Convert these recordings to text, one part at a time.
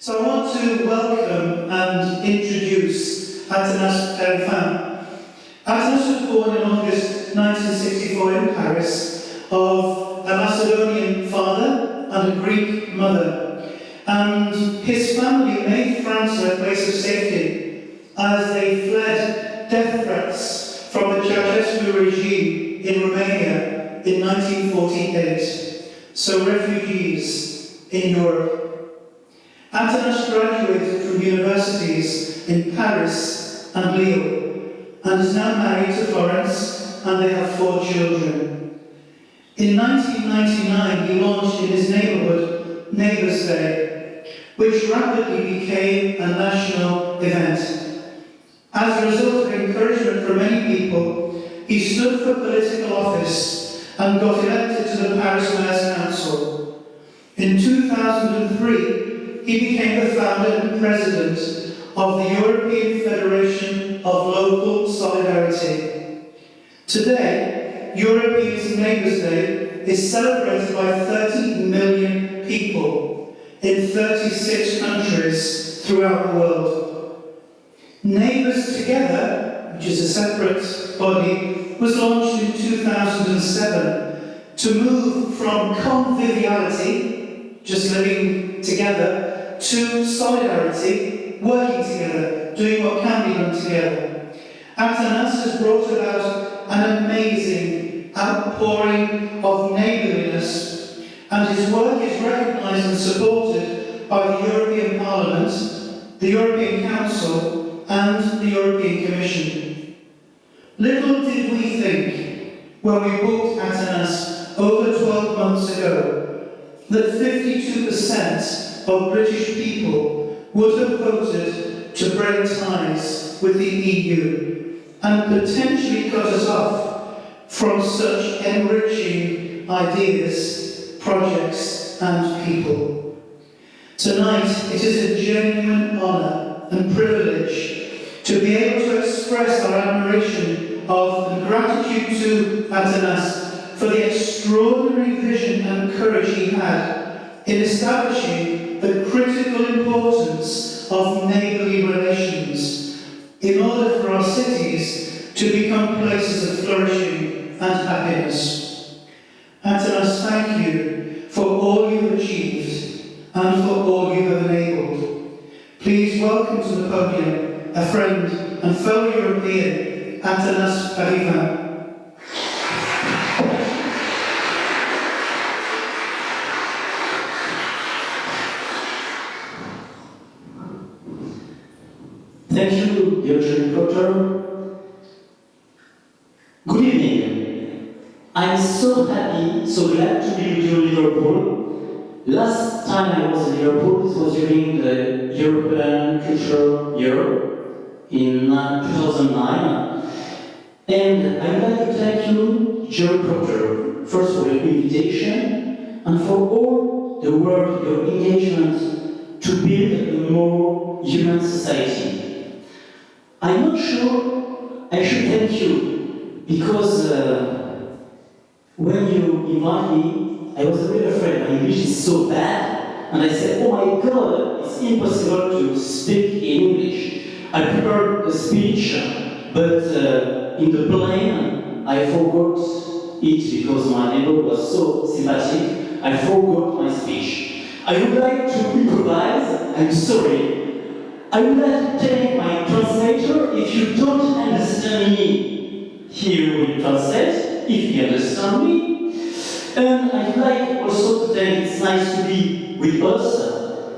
So I want to welcome and introduce Atanase Perifan. Atanase was born in August 1964 in Paris of a Macedonian father and a Greek mother. And his family made France a place of safety as they fled death threats from the Ceausescu regime in Romania in 1948. So refugees in Europe. Atanase graduated from universities in Paris and Lille and is now married to Florence, and they have 4 children. In 1999 he launched in his neighbourhood Neighbour's Day, which rapidly became a national event. As a result of encouragement from many people, he stood for political office and got elected to the Paris Mayor's Council. In 2003, he became the founder and president of the European Federation of Local Solidarity. Today, European Neighbour's Day is celebrated by 30 million people in 36 countries throughout the world. Neighbours Together, which is a separate body, was launched in 2007 to move from conviviality, just living together, to solidarity, working together, doing what can be done together. Atanase has brought about an amazing outpouring of neighbourliness, and his work is recognised and supported by the European Parliament, the European Council, and the European Commission. Little did we think, when we booked Atanase over 12 months ago, that 52% of British people would have voted to break ties with the EU and potentially cut us off from such enriching ideas, projects and people. Tonight it is a genuine honour and privilege to be able to express our admiration of and gratitude to Atanase for the extraordinary vision and courage he had in establishing the critical importance of neighbourly relations in order for our cities to become places of flourishing and happiness. Atanase, thank you for all you've achieved and for all you have enabled. Please welcome to the podium a friend and fellow European, Atanase Perifan. Thank you, dear Jane Potter. Good evening. I'm so happy, so glad to be with you in Liverpool. Last time I was in Liverpool, this was during the European Culture Year in 2009. And I would like to thank you, Jerry Proctor, first for your invitation and for all the work, your engagement to build a more human society. I'm not sure I should thank you, because when you invite me, I was really afraid my English is so bad, and I said, oh my God, it's impossible to speak in English. I prepared a speech, but in the plane, I forgot it because my neighbor was so sympathetic. I forgot my speech. I would like to improvise. I'm sorry. I would like to thank my translator. If you don't understand me, he will translate, if he understands me. And I would like also to thank, it's nice to be with us,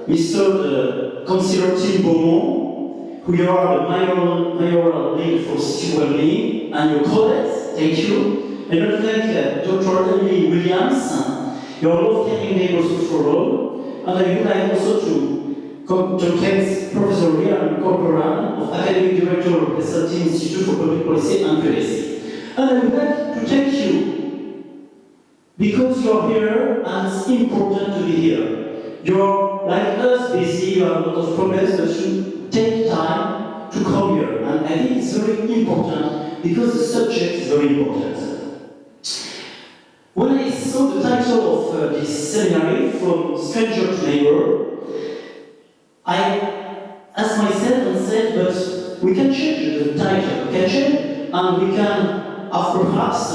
Mr. Councillor Tim Beaumont, who you are the mayoral lead for city well-being, and your colleagues, thank you. And I would thank Dr. Emily Williams, your love-caring neighbours for all. And I would like also to thank Professor Rian Corporan, of Academic Director of the SLT Institute for Public Policy and Policy. And I would like to thank you, because you're here and it's important to be here. You're, like us, busy, you have a lot of problems, but you take time to come here. And I think it's very important, because the subject is very important. When I saw the title of this seminary, From Stranger to Neighbour, I asked myself and said, but we can change the title, we can change, and we can perhaps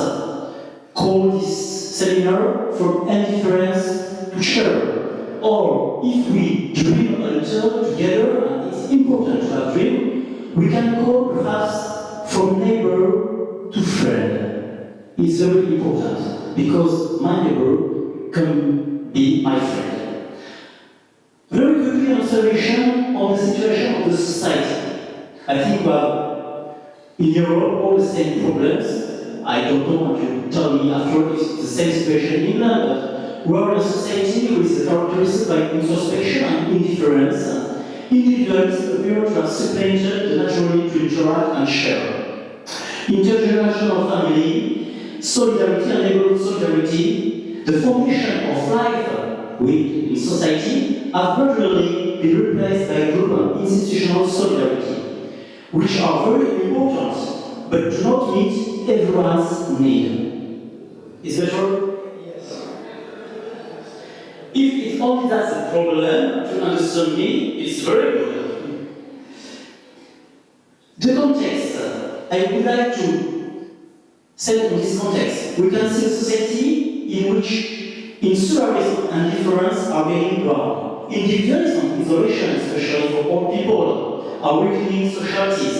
call this seminar from indifference to share. Or if we dream a little together, and it's important to have dream, we can call perhaps from neighbor to friend. It's very important because my neighbor can be my friend. Very quickly, an observation on the situation of the society. I think we have in Europe all the same problems. I don't know what you tell me after if it's the same situation in England, but we are in a society which is characterized by introspection and indifference. Individuals appear to have supplanted the naturally to interact and share. Intergenerational family, solidarity and neighborhood solidarity, the foundation of life in society, have gradually been replaced by group and institutional solidarity, which are very important, but do not meet everyone's need. Is that true? Yes. If it's only that's a problem, to understand me, it's very good. The context, I would like to set in this context. We can see a society in which insularism and difference are gaining ground. Individualism and isolation, especially for all people, are weakening societies.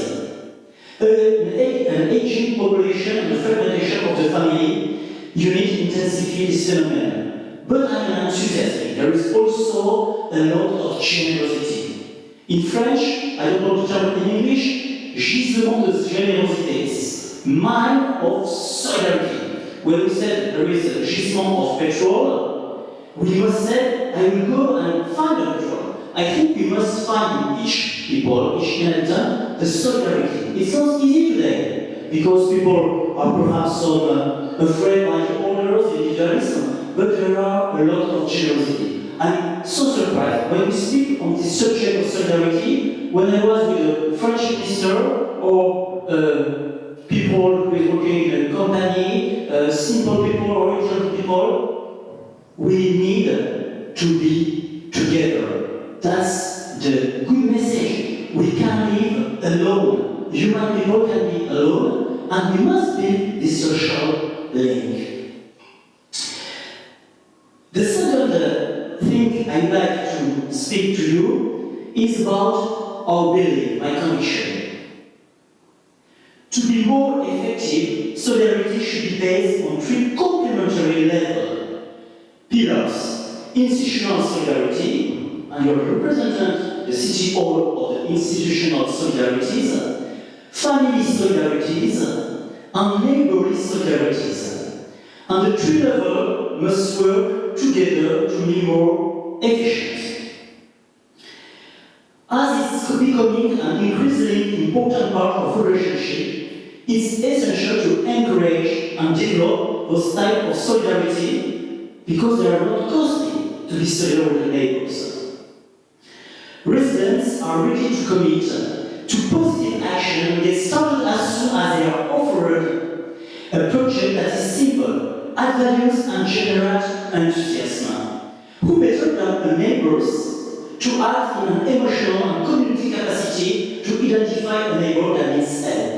An aging population and the fragmentation of the family unit intensify this phenomenon. But I'm an enthusiast. There is also a lot of generosity. In French, I don't know the term in English, gisement de générosité. It's mine of solidarity. When we said there is a gisement of petrol, we must say, I will go and find the petrol. I think we must find in each people, each inhabitant, the solidarity. It's not easy today, because people are perhaps afraid by the orders, individualism, but there are a lot of generosity. I'm so surprised when we speak on this subject of solidarity. When I was with a French minister or people who is working in a company, simple people or intelligent people, we need to be together. That's the good message. We can't live alone. Human people can be alone, and we must build this social link. The second thing I'd like to speak to you is about our belief, my conviction. To be more effective, solidarity should be based on three complementary pillars: institutional solidarity, and you represent the city hall of the institutional solidarities, family solidarities, and neighborly solidarities. And the three levels must work together to be more efficient. As it's becoming an increasingly important part of a relationship, it's essential to encourage and develop those types of solidarity because they are not costly to be solidar with the neighbors. Residents are ready to commit to positive action and get started as soon as they are offered a project that is simple, adds values and generates enthusiasm. Who better than the neighbors to act in an emotional and community capacity to identify a neighbor that needs help?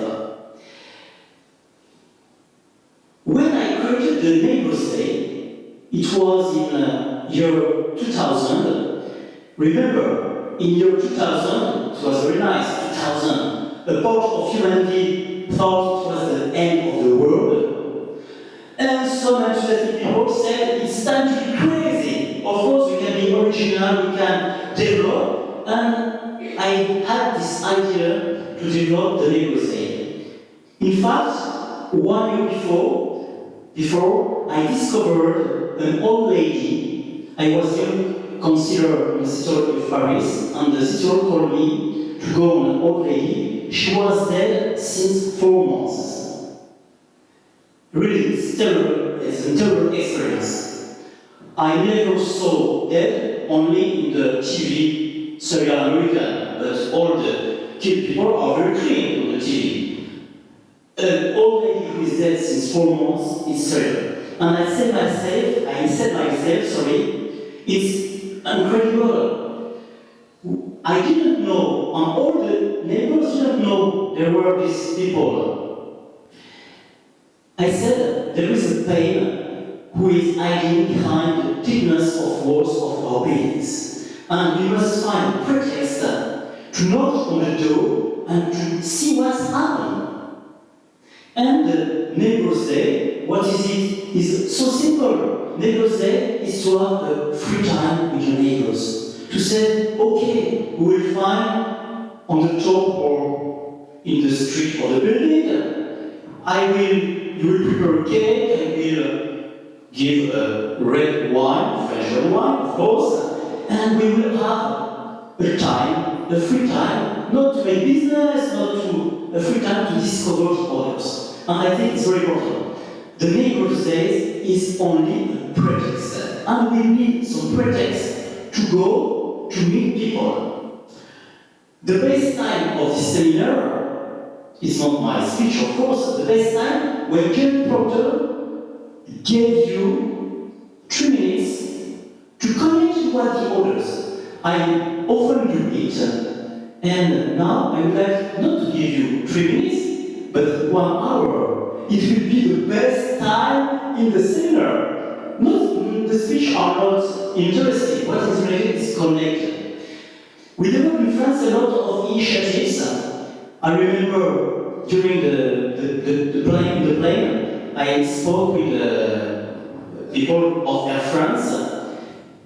When I created the Neighbors Day, it was in year 2000. Remember, in year 2000, it was very nice, 2000. A part of humanity thought it was the end of the world. And some enthusiastic people said, it's time to be crazy. Of course, we can be original, we can develop. And I had this idea to develop the Neighbors Day. In fact, 1 year before I discovered an old lady. I was young consider in the city of Paris, and the city called me to go on an old lady. She was dead since 4 months. Really, it's terrible. It's a terrible experience. I never saw death, only in the TV serial American, but all the killed people are very clean on the TV. An old lady who is dead since 4 months is terrible. And I said myself, it's incredible. I didn't know, and all the neighbors didn't know there were these people. I said, there is a pain who is hiding behind the thickness of walls of our buildings. And we must find a pretext to knock on the door and to see what's happening. And the Neighbour's Day, what is it? Is so simple. Neighbour's Day is to have a free time with your neighbors. To say, okay, we will find on the top or in the street or the building, you will prepare a cake, I will give a red wine, French red wine, of course, and we will have a time, a free time, not to make business, a free time to discover others. And I think it's very important. The Neighbour's Day is only a pretext, and we need some pretext to go to meet people. The best time of this seminar is not my speech, of course. The best time when Ken Proctor gave you 3 minutes to connect with what the others. I often do it, and now I would like not to give you 3 minutes, but 1 hour. It will be the best time in the seminar. The speech are not interesting. What is related is connected. We developed in France a lot of initiatives. I remember during the plane, I spoke with people of Air France,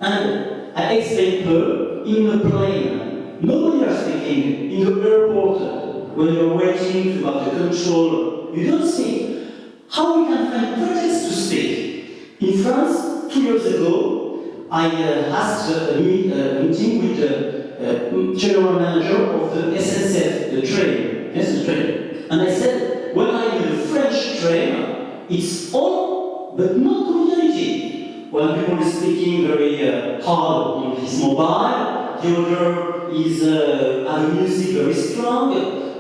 and I explained her in the plane. Nobody are speaking. In the airport, when you're waiting to have the control, you don't speak. How we can find pretext to speak? In France, 2 years ago, I asked a meeting with the general manager of the SNCF, the train. Yes, the train. And I said, when I'm in the French train, it's on, but not community. One people is speaking very hard on his mobile, the other is having music very strong.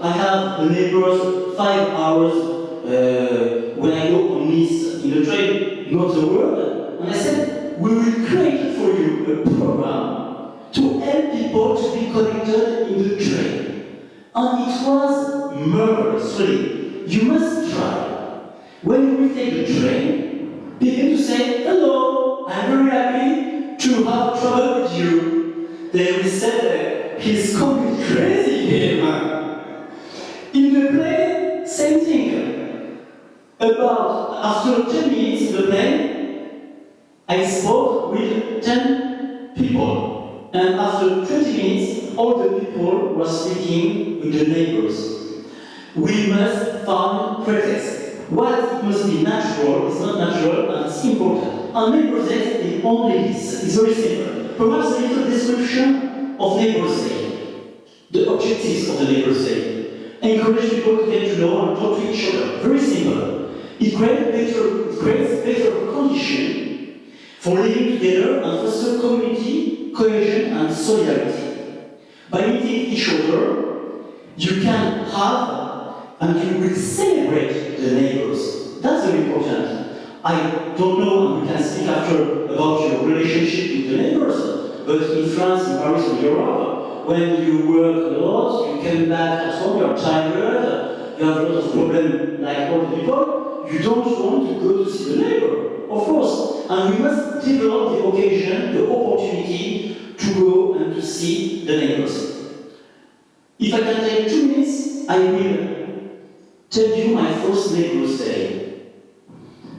I have the neighbors 5 hours when I go on Nice in the train, not a word. And I said, we will create for you a program to help people to be connected in the train. And it was marvelous, really. You must try. When you will take the train, begin to say, hello, I'm very happy to have trouble with you. They will say, he's completely crazy here. In the plane, same thing. After 10 minutes in the plane, I spoke with 10 people. And after 20 minutes, all the people were speaking with the neighbors. We must find pretext. What must be natural is not natural, and it's important. And Neighbour's Day is only this. It's very simple. Perhaps a little description of Neighbour's Day. The objectives of the Neighbour's Day. Encourage people to get to know and talk to each other. Very simple. It creates better conditions for living together and foster community, cohesion and solidarity. By meeting each other, you can have and you will celebrate the neighbors. That's very important. I don't know, and we can speak after about your relationship with the neighbors, but in France, in Paris, in Europe, when you work a lot, you come back at home, you're tired, you have a lot of problems like all the people, you don't want to go to see the neighbor, of course. And we must develop the occasion, the opportunity to go and to see the neighbors. If I can take 2 minutes, I will tell you my first Neighbour's Day.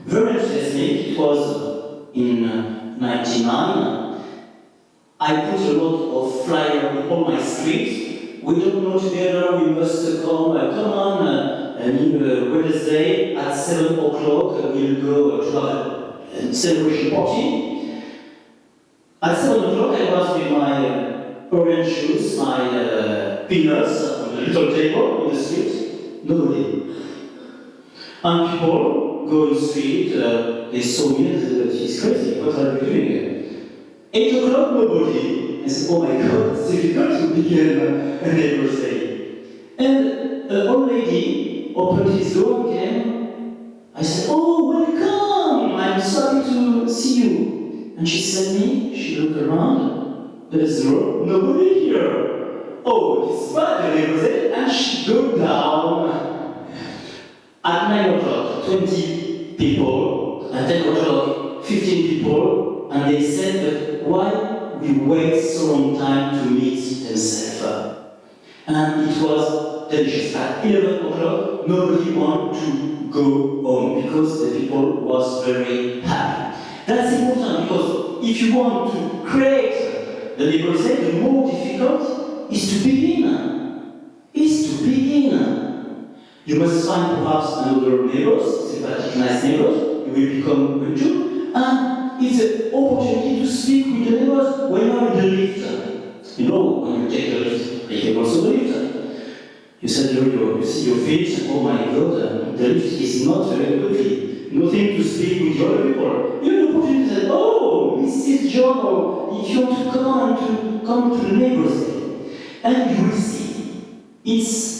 Very enthusiastic, it was in 99. I put a lot of flyers on all my streets. We don't know together, we must come on, and Wednesday at 7 o'clock we'll go to have a celebration party. At 7 o'clock I was with my orange juice, my peanuts on the little table in the street. Nobody. And people go in the street, they saw me and said, he's crazy, what are you doing? 8 o'clock, nobody. I said, oh my God, it's difficult to begin a Neighbour's Day. And an old lady opened his door and came. I said, oh, welcome, I'm so happy to see you. And she said me, she looked around, there is nobody here. oh, it's bad, the neighbor said, and she go down. At 9 o'clock, 20 people, at 10 o'clock, 15 people, and they said, but why we wait so long time to meet themselves? And it was delicious. At 11 o'clock, nobody wanted to go home because the people was very happy. That's important because if you want to create the neighbor say, the more difficult is to begin. You must find perhaps another neighbors, sympathetic, nice neighbors, you will become a Jew, and it's an opportunity to speak with the neighbors when you are in the lift. You know, when you take the lift, you take also the lift. You said you see your feet, oh my God, the lift is not very quickly. Nothing to speak with the other people. You have the opportunity to say, oh, Mrs. John, or if you want to come to the neighbors, and you will see. It's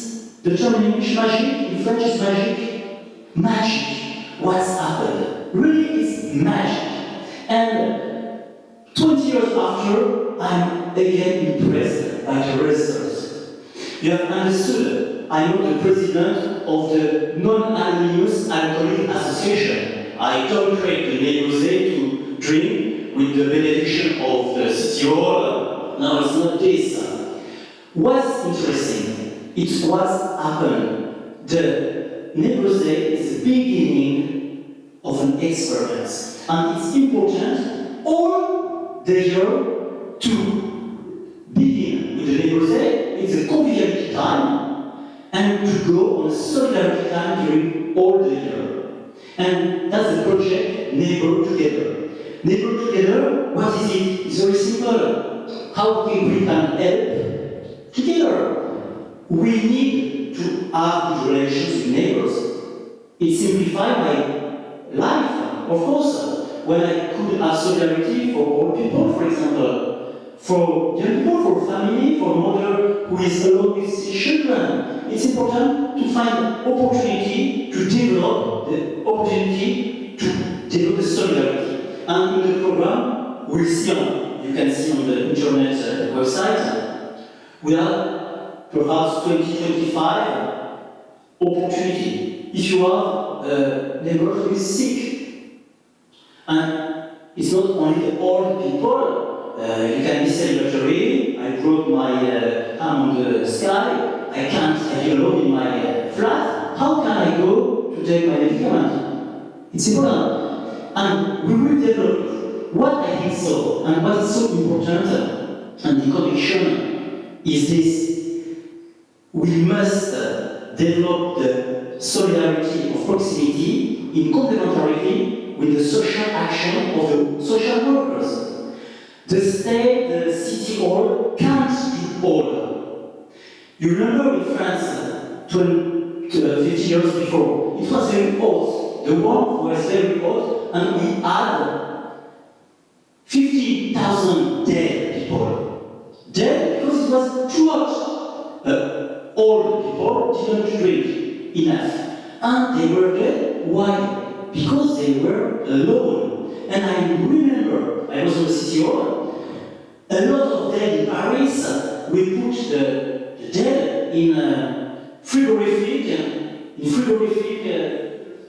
the term in English magic, in French is magic. Magic. What's happened? Really, it's magic. And 20 years after, I'm again impressed by the results. You have understood, I'm not the president of the Non-Anonymous Alcoholic Association. I don't create the neighbors to drink with the benediction of the city hall. No, it's not this. What's interesting? It's what's happened. The Neighbor's Day is the beginning of an experience. And it's important all the year to begin with the Neighbor's Day. It's a conviviality time and to go on a solidarity time during all the year. And that's the project Neighbor Together. Neighbor Together, what is it? It's very simple. How we can help together. We need to have good relations with neighbors. It simplifies my life, of course. When I could have solidarity for all people, for example, for young people, for family, for mother who is alone with children. It's important to find opportunity to develop the solidarity. And in the program, we'll see you can see on the internet website, we have perhaps 20-25 opportunity. If you have a neighbor who is sick, and it's not only the old people, you can be celebratory. I broke my arm on the sky, I can't stay alone in my flat. How can I go to take my medicament? It's important. And we will develop what I think so, and what is so important, and the conviction is this. We must develop the solidarity of proximity in complementarity with the social action of the social workers. The state, the city hall can't do all. You remember in France, 50 years before, it was very hot. The warmth was very hot, and we had 50,000 dead people. Dead because it was too hot. All the people didn't drink enough. And they were dead. Why? Because they were alone. And I remember, I was on the city hall, a lot of dead in Paris, we put the dead in frigorific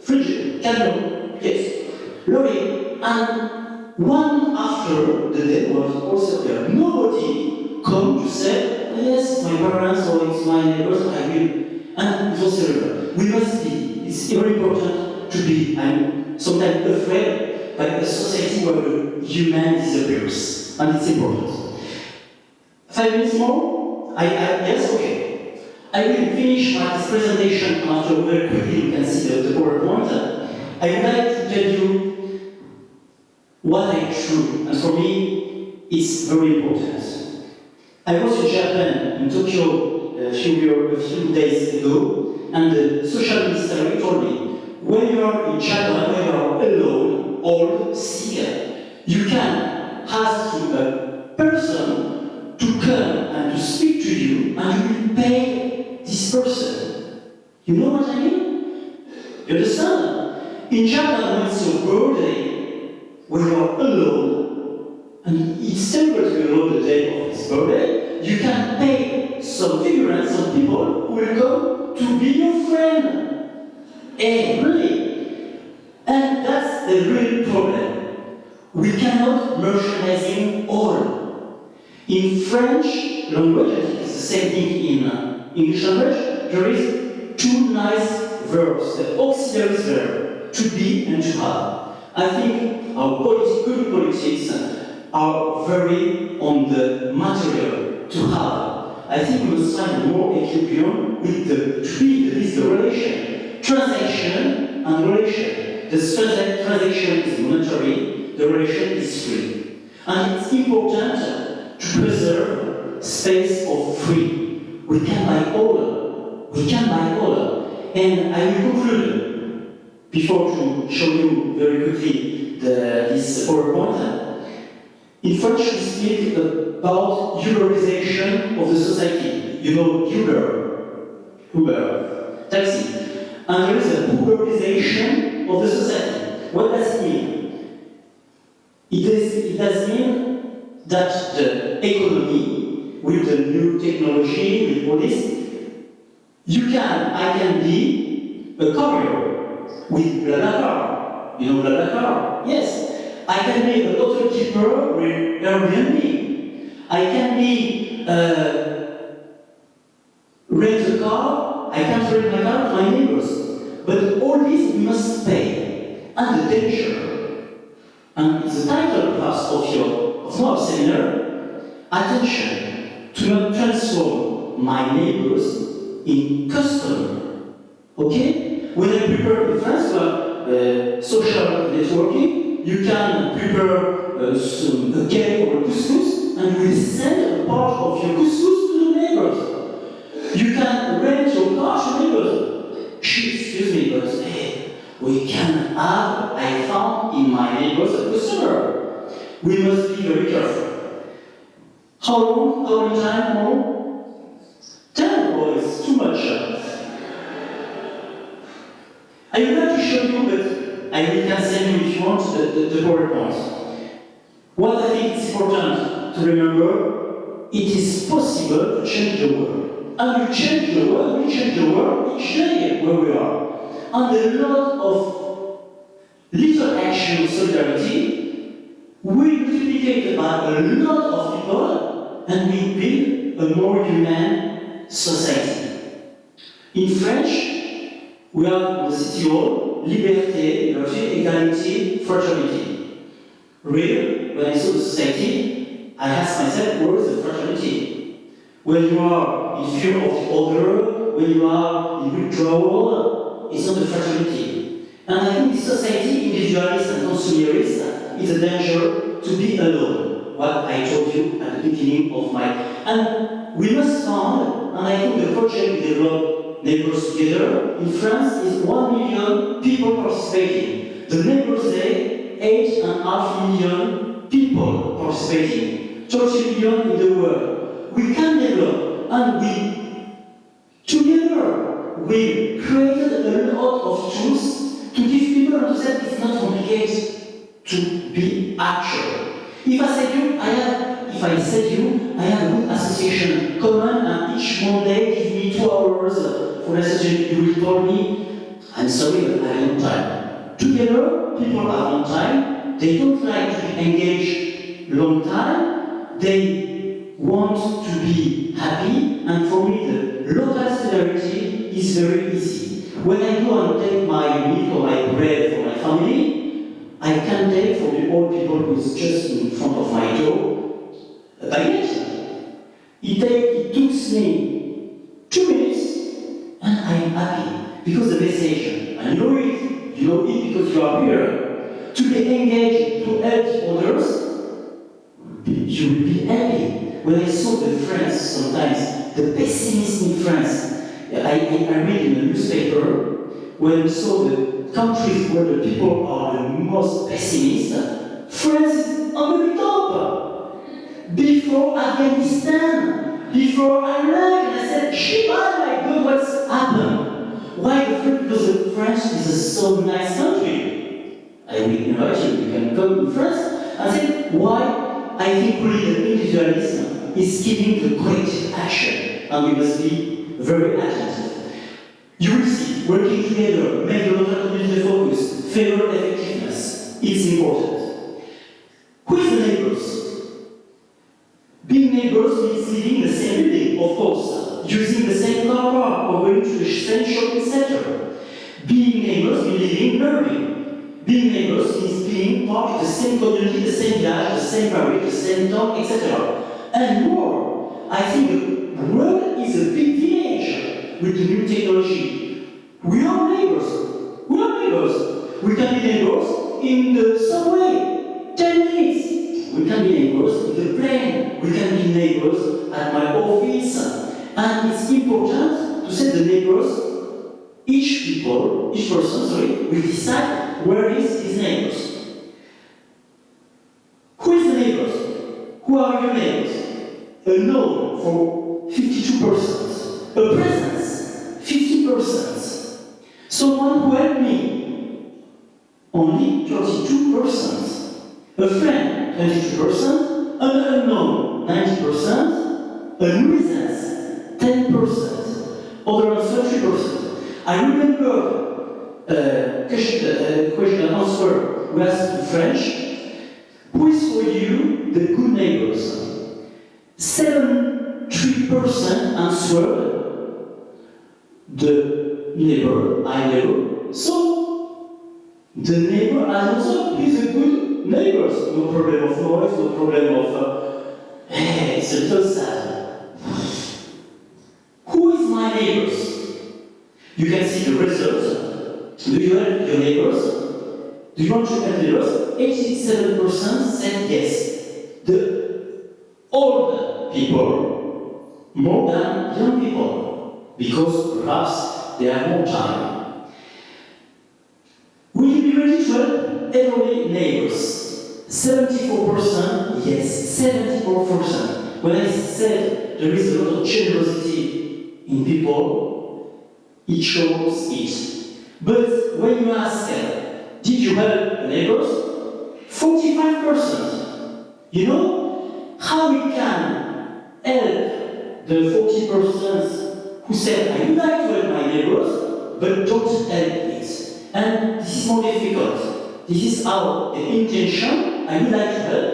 fridge, candle, yes, lorry. And one after the dead was also there. Nobody come to say, yes, my parents or it's my neighbors, I will. And it was terrible. We must be. It's very important to be. I'm sometimes afraid by a society where the human disappears. And it's important. 5 minutes more? Yes, okay. I will finish my presentation after very quickly. You can see the PowerPoint. I would like to tell you what I do. And for me, it's very important. I was in Japan, in Tokyo, a few days ago, and the social minister told me, when you are in Japan, when you are alone, old, sick, you can ask a person to come and to speak to you, and you will pay this person. You know what I mean? You understand? In Japan, when it's your birthday, when you are alone, and it's terrible to be alone the day of his birthday, you can pay some figurants, some people who will come to be your friend. Really. And that's the real problem. We cannot merchandising all. In French language, and it's the same thing in English language, there is two nice verbs, the auxiliary verb, to be and to have. I think our good politics are very on the material, to have. I think we must find more equilibrium with the to be, that is the relation. Transaction and relation. The transaction is monetary, the relation is free. And it's important to preserve space of free. We can buy all. We can buy all. And I will conclude, before to show you very quickly this PowerPoint. In French, we speak about Uberization of the society. You know Uber, taxi. And there is a Uberization of the society. What does it mean? It does mean that the economy, with the new technology, with all this, I can be a courier with BlaBlaCar. You know BlaBlaCar? Yes. I can be a hotel keeper with Airbnb. I can be rent a car. I can rent my car to my neighbors. But all this we must pay. And the danger, and it's the title perhaps of our seminar, attention to not transform my neighbors in customer. Okay? When I prepare in France for social networking, you can prepare a cake or a couscous and you will send a part of your couscous to the neighbors. You can rent your car to neighbors. Excuse me, but hey, we can have, I found in my neighbors a customer. We must be very careful. How long? How many time more? 10 boys, too much. I would like to show you, but I can send you if you want the PowerPoint. What I think is important to remember, it is possible to change the world. And we change the world each day where we are. And a lot of little action of solidarity will multiply by a lot of people and we build a more human society. In French, we have the city hall, liberté, égalité, fraternity. Really, when I saw the society, I asked myself, where is the fraternity? When you are in fear of the other, when you are in withdrawal, it's not a fraternity. And I think this society, individualist and consumerist, is a danger to be alone. What I told you at the beginning of my... And we must find, and I think the project we developed Neighbors Together in France is 1 million people participating. The Neighbors Day, 8.5 million people participating. 30 million in the world. We can develop, and together, we created a lot of tools to give people understand it's not complicated to be actual. If I said you, I have a good association common, and each Monday give me 2 hours for association, you will tell me, I'm sorry, but I have no time. Together, people have no time. They don't like to be engaged long time. They want to be happy, and for me, the local solidarity is very easy. When I go and take my meat or my bread for my family, I can take for the old people who is just in front of my door a baguette. It took me 2 minutes, and I am happy because the message, and you know it because you are here, to be engaged, to help others, you will be happy. When I saw the France, sometimes, the pessimism in France, I read in the newspaper, when we saw the countries where the people are the most pessimist, France is on the top. Before Afghanistan, before Iraq, and I said, oh my God, what's happened? Why the French? Because France is a so nice country. I will invite you, you can come to France. I said, why? I think really the individualism is giving the collective action. and we must be very attentive. You will see, working together, make the local community focus, favor effectiveness. It's important. Who is the neighbors? Being neighbors means living in the same building, of course, using the same car park or going to the same shopping center. Being neighbors means living nearby. Being neighbors means being part of the same community, the same village, the same parish, the same town, etc. And more, I think the world is a big village with the new technology. We are neighbors. We are neighbors. We can be neighbors in the subway, 10 minutes. We can be neighbors in the plane. We can be neighbors at my office. And it's important to set the neighbors. Each person, will decide where is his neighbors. Who is the neighbors? Who are your neighbors? A no for 52%. A presence, 50%. Someone who helped me, only 32%. A friend, 22%. An unknown, 90%. A nuisance, 10%. Other answer, 3%. I remember question and answer we asked in French. Who is for you the good neighbors? 73% answered the neighbor, I neighbor. So the neighbor has also is a good neighbor. No problem of noise, no problem of it's a little sad. Who is my neighbors? You can see the results. Do you help your neighbors? Do you want to help neighbors? 87% said yes. The old people more than young people, because perhaps they have more time. Will you be ready to help elderly neighbors? 74% yes, 74%. When I said there is a lot of generosity in people, it shows it. But when you ask, did you help the neighbors? 45%. You know how we can help the 40% who said, I would like to help my neighbors, but don't help it. And this is more difficult. This is our the intention, I would like to help,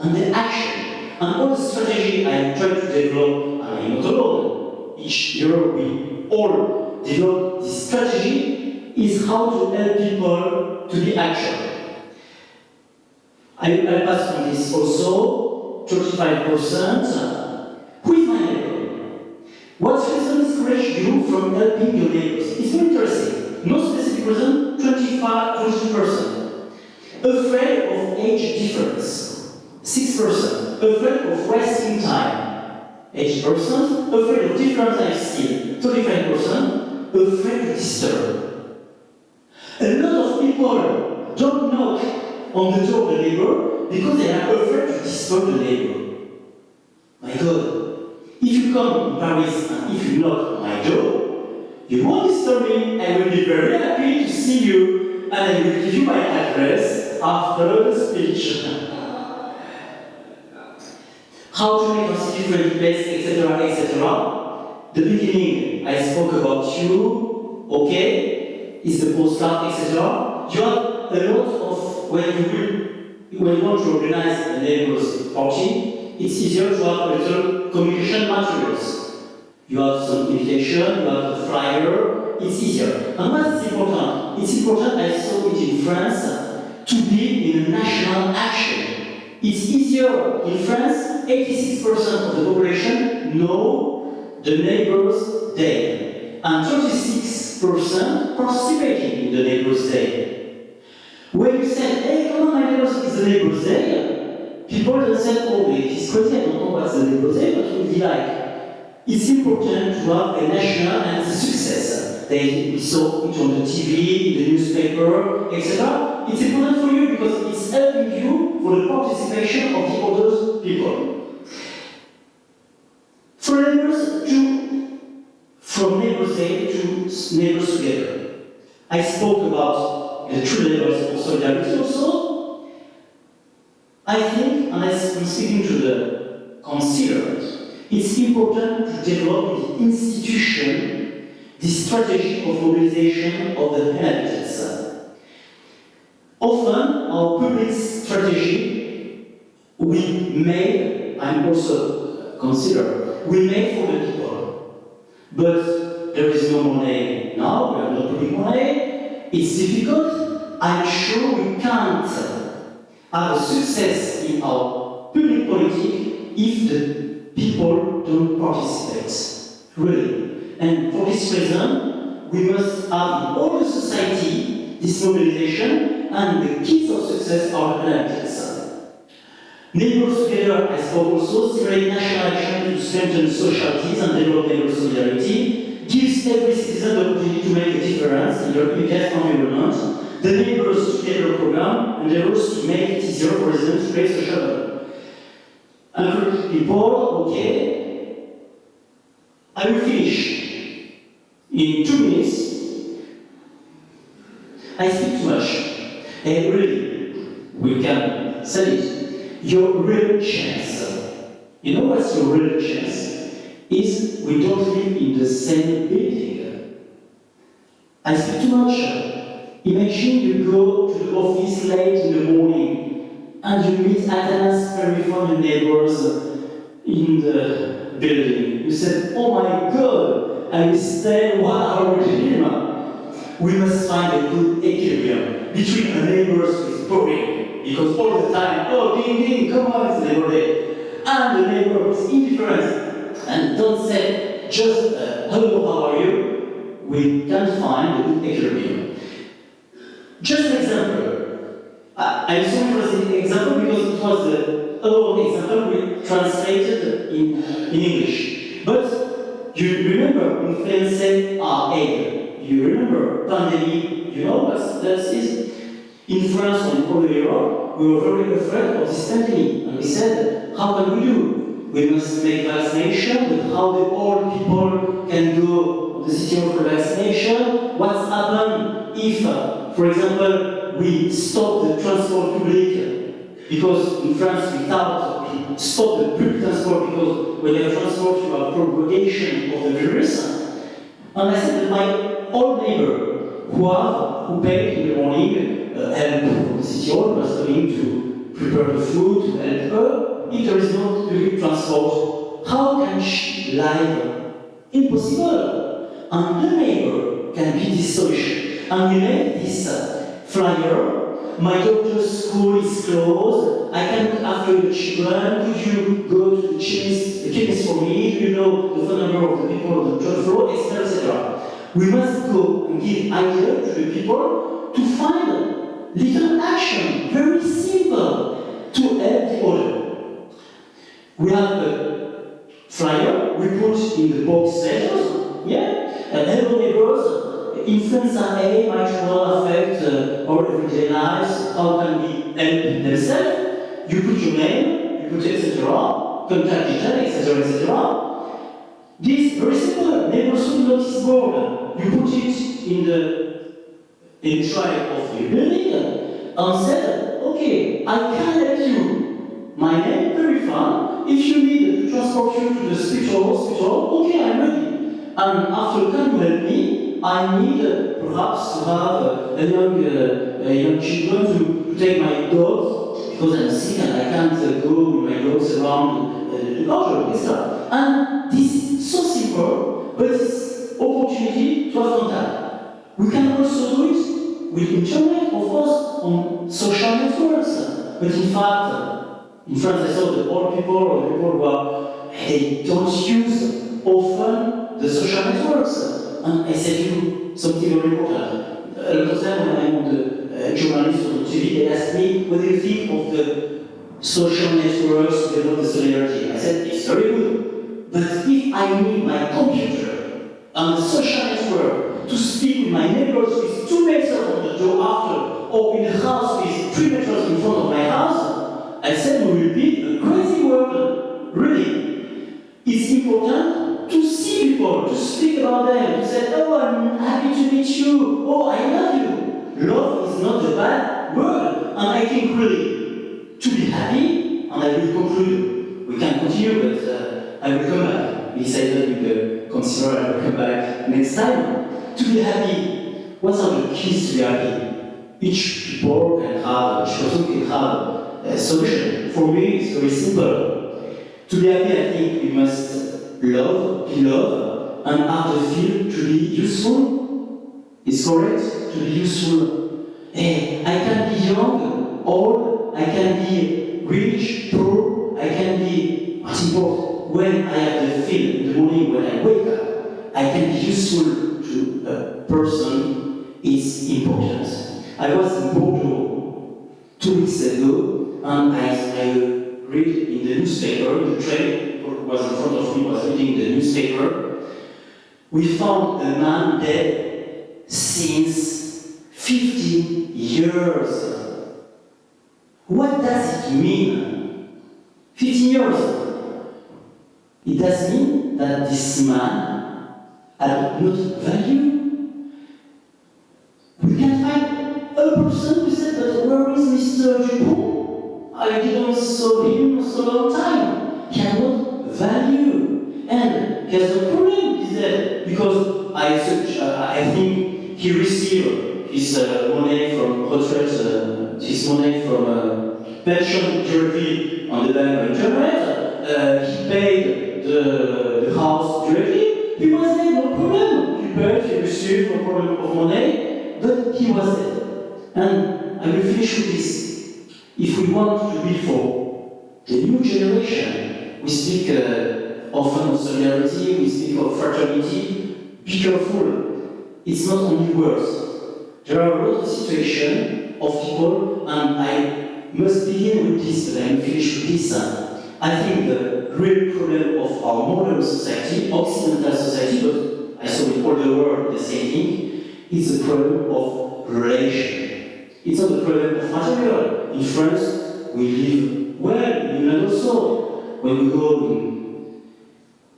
and the action. And all the strategy I try to develop, and I'm not alone. Each year we all develop this strategy is how to help people to the action. I pass on this also, 35%. Who is my neighbor? What reason discouraged you from helping your neighbors? It's very interesting. No specific reason, 22%. Afraid of age difference, 6%. Afraid of wasting time, 8%. Afraid of different life skill, 35%. Afraid to disturb. A lot of people don't knock on the door of the neighbor because they are afraid to disturb the neighbor. My God, if you come in Paris and if you knock on my door, you won't disturb me. I will be very happy to see you and I will give you my address after the speech. How to make a different place, etc., etc. The beginning, I spoke about you, okay, is the postcard, etc. You have a lot of, when you want to organize a neighbor's party, it's easier to have a little communication materials. You have some invitation, you have the flyer, it's easier. And what is important? It's important, I saw it in France, to be in a national action. It's easier in France, 86% of the population know the Neighbour's Day, and 36% participating in the Neighbour's Day. When you said, hey, come on, my neighbors, it's the Neighbour's Day, people don't say, oh, it's crazy, I don't know what's the Neighbour's Day, but we'll be like, it's important to have a national and it's a success. We saw it on the TV, in the newspaper, etc. It's important for you because it's helping you for the participation of the other people. For neighbors from Neighbour's Day to Neighbors Together. I spoke about the true levels of solidarity also. I think, and I'm speaking to the considerate, it's important to develop the institution, the strategy of mobilization of the inhabitants. Often, our public strategy we made, I'm also consider, we made for the people. But there is no money now, we have no public money, it's difficult. I'm sure we can't have a success in our public politics if the people don't participate, really. And for this reason, we must have in all the society this mobilization, and the keys of success are inhabitants. Neighbors Together has also stimulate national action to strengthen societies and develop neighbor solidarity, gives every citizen the opportunity to make a difference in their immediate environment. The Neighbors Together program endeavors to make it easier for residents to create social value. Encourage people, okay, I will finish in 2 minutes. I speak too much. And really, we can say it. Your real chance. You know what's your real chance? Is we don't live in the same building. I speak too much. Imagine you go to the office late in the morning and you meet Atanase, Perifan, and neighbors in the building. You said, oh my God, I will stay 1 hour with him. We must find a good equilibrium between the neighbors who is boring, because all the time, oh, ding, ding, come on, it's Neighbor Day, and the neighbor who is indifferent, and don't say just, hello, how are you? We can find a good equilibrium. Just an example. I'm sorry for the example because it was the old example we translated in English. But you remember when friends say, aid. You remember pandemic, you know what that is? In France and all over Europe, we were very afraid of this pandemic. And we said, how can we do? We must make vaccination, but how the old people can go to the city for vaccination? What's happened if, for example, we stop the transport public? Because in France, we thought to stop the public transport because when you have transport, you have propagation of the virus. And I said that my old neighbor, who paid in the morning, help the city hall, was coming to prepare the food, to help her. If there is no public transport, how can she live? Impossible. And the neighbor can be this solution. And we made this flyer. My daughter's school is closed. I can look after the children. Could you go to the chemist for me? Do you know the phone number of the people on the third floor, etc., etc. We must go and give idea to the people to find little action, very simple, to help the other. We have a flyer we put in the box letters, and hello neighbors. Influenza A might well affect our everyday lives. How can we help themselves? You put your name, you put etc., contact details, etc., etc. This very simple neighborhood notice board. You put it in the tribe of your building and said, okay, I can help you. My name is Perifan. If you need to transport you to the hospital, okay, I'm ready. And after can you help me? I need perhaps to have a young children to take my dogs because I'm sick and I can't go with my dogs around the culture, etc. And this is so simple, but it's opportunity to have contact. We can also do it with internet, of course, on social networks. But in fact, in France, I saw that all people or the people who are, they don't use often the social networks. And I said to you something very important. A lot of time when I'm on the journalist on the TV, they ask me, what do you think of the social networks to develop the solidarity? I said, it's very good. But if I need my computer and the social network to speak with my neighbors with 2 meters from the door after, or in the house with 3 meters in front of my house, I said we will be a crazy world. Really. It's important to see people, to speak about them, to say, oh, I'm happy to meet you, oh, I love you. Love is not a bad word. And I think really, to be happy, and I will conclude, we can continue, but I will come back. decided with the consumer I will come back next time. To be happy, what are the keys to be happy? Each people can have, each person can have a solution. For me, it's very simple. To be happy, I think we must love, be loved, and have the feel to be useful. It's correct? To be useful. Hey, I can be young, old, I can be rich, poor, I can be what's important. When I have the feel in the morning when I wake up, I can be useful to a person, it's important. I was in Bordeaux 2 weeks ago, and I read in the newspaper, in the train, who was in front of me, was reading the newspaper. We found a man dead since 15 years. What does it mean? 15 years. It does mean that this man had not value. We can find a person who said, but where is Mr. Dupont? I didn't saw him for so long time. He had not value. And here's the problem, is that because I think he received his money from retraite, his money from pension directly on the bank internet. He paid the house directly. He was there, no problem. He paid, he received no problem of money, but he was there. And I will finish with this. If we want to be for the new generation, we speak often of solidarity, we speak of fraternity. Be careful. It's not only words. There are a lot of situations of people, and I must begin with this, but I will finish with this. I think the real problem of our modern society, Occidental society, but I saw with all the world the same thing, is the problem of relation. It's not the problem of material. In France, we live well, in England also. When we go in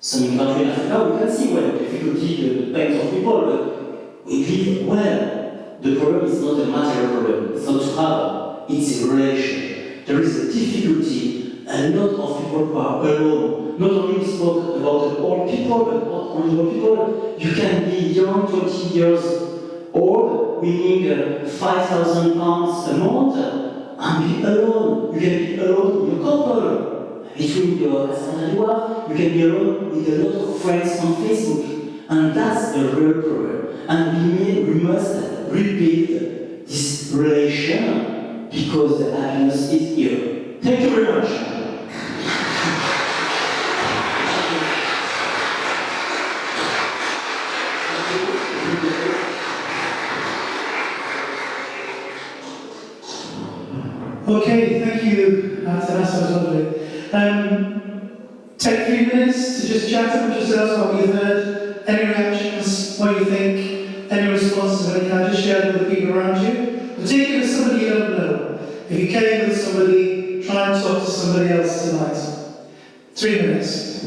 some country in Africa, we can see well the difficulty, the pains of people, but we live well. The problem is not a material problem, it's not to have, it's a relation. There is a difficulty. A lot of people who are alone. Not only we spoke about the old people, but not only old people. You can be young, 20 years old, winning £5,000 a month, and be alone. You can be alone in your couple, between your husband and your wife. You can be alone with a lot of friends on Facebook. And that's the real problem. And we must rebuild this relation because the happiness is here. Thank you very much. Okay, thank you, Atanase, that was lovely. Take 3 minutes to just chat about yourselves, what you've heard, any reactions, what you think, any responses, any kind, just share it with the people around you. Particularly with somebody you don't know. If you came with somebody, try and talk to somebody else tonight. 3 minutes.